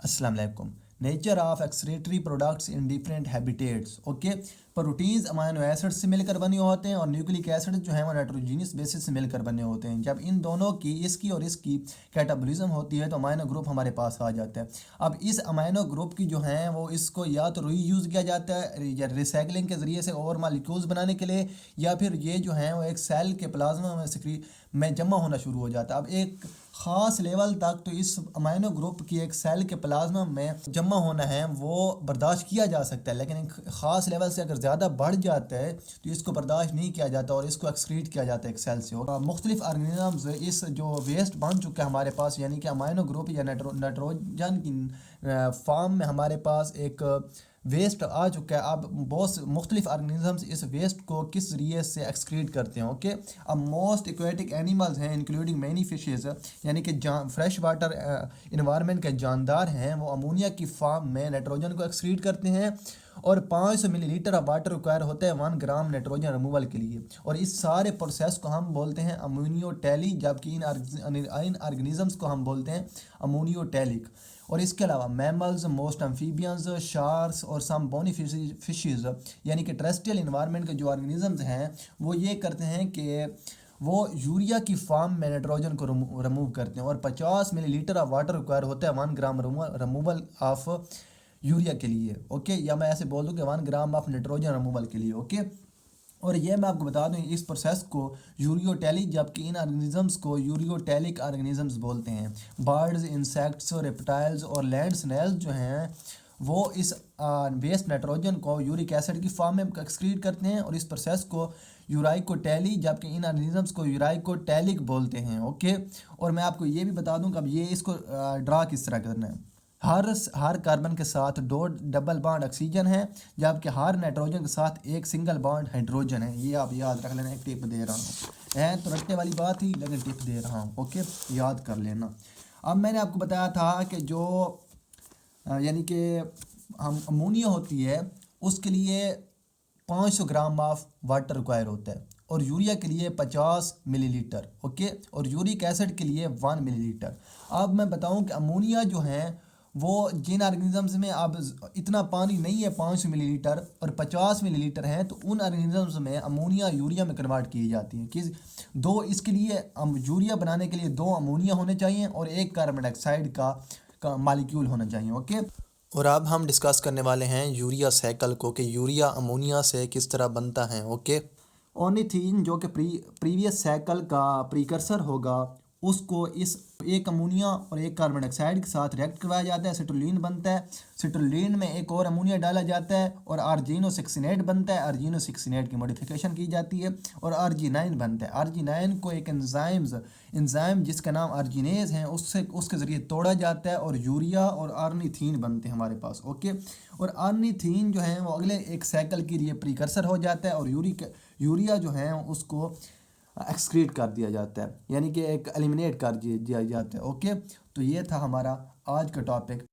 अस्सलाम वालेकुम। Nature of excretory products in different habitats. Okay, proteins amino acid से मिलकर बने होते हैं और न्यूक्लिक एसिड जो है वो नाइट्रोजीनियस बेसिस से मिलकर बने होते हैं। जब इन दोनों की इसकी और इसकी कैटाबॉलिज्म होती है तो अमाइनो ग्रुप हमारे पास आ जाता है। अब इस अमाइनो ग्रुप की जो है वो इसको या तो रीयूज़ किया जाता है या रिसाइकलिंग के ज़रिए से और मालिक्यूल्स बनाने के लिए, या फिर ये जो है वो एक सेल के प्लाज्मा में जमा होना शुरू हो जाता है। अब एक ख़ास लेवल तक तो इस अमाइनो ग्रुप की एक सेल के प्लाज्मा में जमा होना है वो बर्दाश्त किया जा सकता है, लेकिन एक ख़ास लेवल से अगर ज़्यादा बढ़ जाता है तो इसको बर्दाश्त नहीं किया जाता और इसको एक्सक्रीट किया जाता है एक सेल से। और मुख्तलिफ ऑर्गेनिजम्स इस जो वेस्ट बन चुका है हमारे पास, यानी कि अमाइनो ग्रुप या नाइट्रोजन की फॉर्म में हमारे पास एक वेस्ट आ चुका है। अब बहुत मुख्तलिफ ऑर्गेनिजम्स इस वेस्ट को किस जरिए से एक्सक्रीट करते हैं। ओके, अब मोस्ट एक्वेटिक एनिमल्स हैं इंक्लूडिंग मैनी फिशेस, यानी कि फ्रेश वाटर इन्वायरमेंट के जानदार हैं, वो अमोनिया की फॉर्म में नाइट्रोजन को एक्सक्रीट करते हैं और 500 मिलीलीटर ऑफ वाटर रिक्वायर होता है 1 ग्राम नाइट्रोजन रिमूवल के लिए। और इस सारे प्रोसेस को हम बोलते हैं अमोनियोटैली, जबकि इन ऑर्गेनिजम्स को हम बोलते हैं अमोनियोटैलिक। और इसके अलावा मैमल्स, मोस्ट एम्फीबियंस, शार्क्स और सम बोनी फिशेस, यानी कि टेरेस्ट्रियल इन्वायरमेंट के जो ऑर्गेनिजम्स हैं वो ये करते हैं कि वो यूरिया की फॉर्म में नाइट्रोजन को रिमूव करते हैं और 50 मिलीलीटर ऑफ वाटर रिक्वायर होता है 1 ग्राम रिमूवल ऑफ यूरिया के लिए। ओके, या मैं ऐसे बोल दूँ कि 1 ग्राम ऑफ नाइट्रोजन रिमूवल के लिए। ओके, और ये मैं आपको बता दूं इस प्रोसेस को यूरियोटैलिक, जबकि इन ऑर्गेनिजम्स को यूरियोटैलिक ऑर्गेनिजम्स बोलते हैं। बर्ड्स, इंसेक्ट्स, रेप्टाइल्स और लैंड स्नेल्स जो हैं वो इस वेस्ट नाइट्रोजन को यूरिक एसिड की फॉर्म में एक्सक्रीट करते हैं और इस प्रोसेस को यूराइकोटैली, जबकि इन ऑर्गेनिजम्स को यूराइकोटैलिक बोलते हैं। ओके, और मैं आपको ये भी बता दूं कि अब ये इसको ड्रा किस तरह करना है। हर कार्बन के साथ 2 डबल बॉन्ड ऑक्सीजन है, जबकि हर नाइट्रोजन के साथ एक सिंगल बॉन्ड हाइड्रोजन है। ये आप याद रख लेना, एक टिप दे रहा हूँ, है तो रटने वाली बात ही, लेकिन टिप दे रहा हूँ। ओके, याद कर लेना। अब मैंने आपको बताया था कि जो यानी कि हम अमोनिया होती है उसके लिए 500 ग्राम ऑफ वाटर रिक्वायर होता है और यूरिया के लिए 50 मिलीलीटर। ओके, और यूरिक एसिड के लिए 1 मिलीलीटर। अब मैं बताऊं कि अमोनिया जो है वो जिन ऑर्गेनिजम्स में अब इतना पानी नहीं है 500 मिलीलीटर और 50 मिलीलीटर है, तो उन ऑर्गेनिजम्स में अमोनिया यूरिया में कन्वर्ट की जाती है। कि दो इसके लिए यूरिया बनाने के लिए 2 अमोनिया होने चाहिए और 1 कार्बन डाइऑक्साइड का मालिक्यूल होना चाहिए। ओके, और अब हम डिस्कस करने वाले हैं यूरिया साइकिल को कि यूरिया अमोनिया से किस तरह बनता है। ओके, ओनिथीन जो कि प्रीवियस साइकिल का प्रीकर्सर होगा उसको इस एक अमोनिया और 1 कार्बन डाइऑक्साइड के साथ रिएक्ट करवाया जाता है, सिट्रोलिन बनता है। सिट्रोलिन में एक और अमोनिया डाला जाता है और आर्जिनोसिक्सिनेट बनता है। आर्जिनोसिक्सिनेट की मॉडिफिकेशन की जाती है और आर्जिनाइन बनता है। आर्जिनाइन को एक एंजाइम जिसका नाम आर्जिनेज है उसके ज़रिए तोड़ा जाता है और यूरिया और आर्निथीन बनते हैं हमारे पास। ओके, और आर्निथीन जो है वो अगले एक साइकिल के लिए प्रीकर्सर हो जाता है और यूरिया जो है उसको एक्सक्रीट कर दिया जाता है, यानी कि एक एलिमिनेट कर दिया जाता है। ओके, तो ये था हमारा आज का टॉपिक।